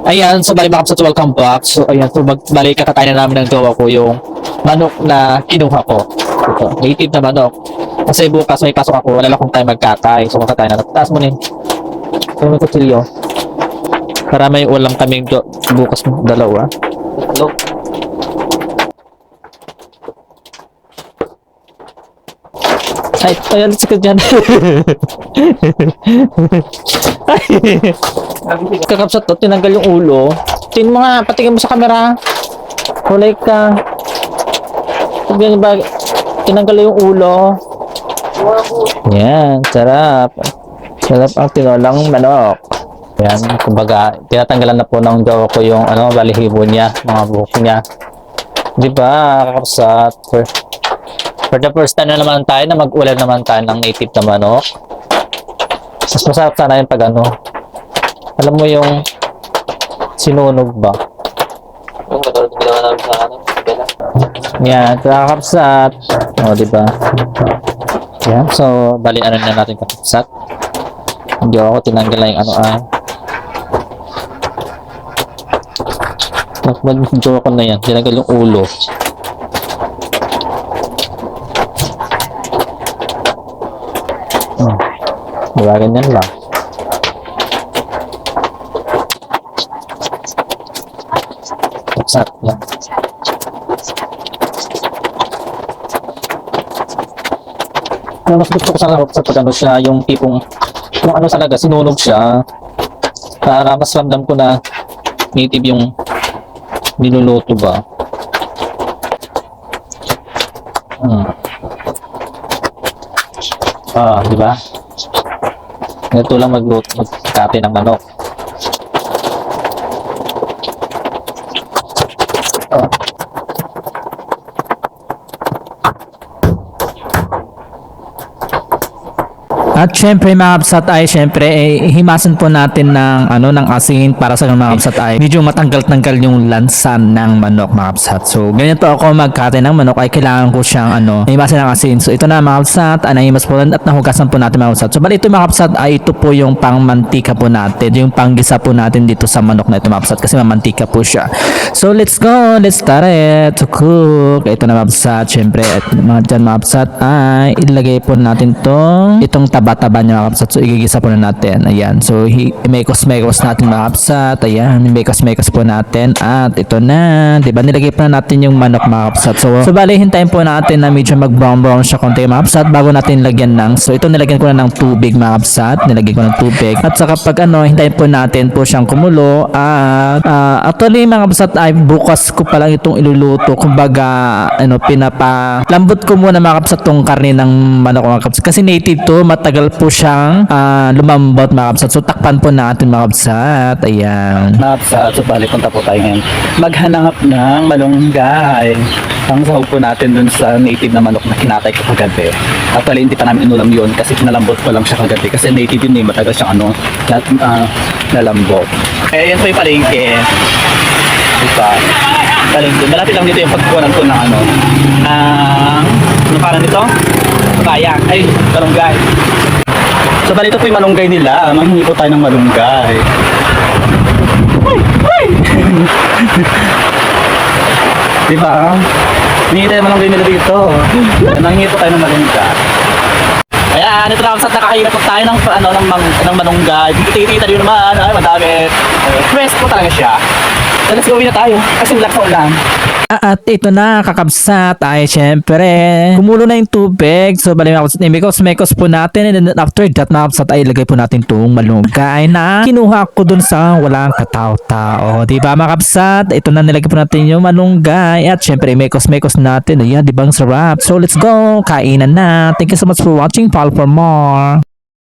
Ayan, so bali mga kapsat, welcome back. So ayan, so bali kakakain na namin ng jowa ko yung manok na kinuha ko. Ito, native na manok. Kasi bukas may pasok ako, wala lang akong time magkakay. So makakain na. Taas mo rin. So may kutsilyo. Para may ulam kaming bukas dalawa. Hello. Ay, ayan, sikit dyan. Kakapsat to, tinanggal yung ulo. Tingin mo nga, patingin mo sa camera. Kulay ka. Tingnan ba, tinanggal yung ulo. Yan, sarap. Sarap ang tinolang manok. Yan, kumbaga, tinatanggalan na po ng jowa ko yung balihibo niya, mga buhok niya. Di ba, kakapsat? For the first time na naman tayo na mag-ulam naman tayo ng native na manok. Mas masarap sana yung pag alam mo yung sinunog ba? Yung katulad ng ginawa namin sa bela. Yan, kakapsat. O, diba? Yan, so, bali na natin kakapsat. Hindi ako tinanggal na yung Jowa ko na yan, tinanggal yung ulo. Diba, ganyan lang. Kapsat yan. Mas gusto ko sana kapsat pag siya, yung tipong kung talaga, sinunog siya para mas ramdam ko na native yung niluluto ba. Di ba? Ito lang magkate ng manok. At syempre mga kapsat ay himasan po natin ng asin para sa mga kapsat ay medyo matanggal-tanggal yung lansan ng manok mga kapsat. So ganito ako magkate ng manok ay kailangan ko siyang himasan ng asin. So ito na mga kapsat, nahimas po at nahugasan po natin mga kapsat. So bali ito mga kapsat ay ito po yung pangmantika po natin, yung panggisa po natin dito sa manok na ito mga kapsat kasi mamantika po siya. So let's go, let's start it to cook. Ito na mga kapsat, syempre at mga kapsat ay ilagay po natin itong taba-taba niya mga kapsat. So igigisa po na natin. Ayan. So mekos-mekos natin mga kapsat. Ayan. Mekos-mekos po natin. At ito na. Diba? Nilagay po na natin yung manok mga kapsat. So bali hintayin po natin na medyo mag-brown-brown siya konti mga kapsat bago natin lagyan ng. So ito nilagyan ko na ng tubig mga kapsat. Nilagyan ko ng tubig. At saka pag hintayin po natin po siyang kumulo. At actually mga kapsat ay bukas ko pa lang itong iluluto. Kumbaga pinapalambot ko muna mga kapsat tong karne ng manok mga kapsat. Kasi native to, matagal po siyang lumambot mga kapsat. So takpan po natin mga kapsat. Ayan. Mga kapsat, so bali punta po tayo ngayon. Maghanap ng malunggay. Ang sahog po natin dun sa native na manok na kinatay ko kagabi. Actually, hindi pa namin inulam yun kasi pinalambot ko lang siya kagabi. Kasi native yun matagal siyang nalambot. Eh, yan po yung palengke. Diba? Palengke. Malapit lang dito yung pagkukunan ko ng ano parang dito? Bayang. Ay, malunggay. So, bali ito po yung malunggay nila. Manghingi po tayo ng malunggay. Uy! Uy! Diba? Manghingi tayo ng malunggay nila dito. Manghingi po tayo ng malunggay. Ayan, ito na kapsat, nakakahirap po tayo ng malunggay. Titita nyo naman. Ay, madami. Fresh po talaga siya. So, let's go na tayo. Kasi relax po lang. At ito na kakabsat ay syempre kumulo na yung tubig. So bali mga kapsat, mekos po natin. And then after that mga kapsat ay ilagay po natin itong malunggay na kinuha ko dun sa walang katao-tao. Diba mga kapsat? Ito na nilagay po natin yung malunggay. At syempre mekos natin. Ayan, diba ang sarap? So let's go, kainan na. Thank you so much for watching. Follow for more.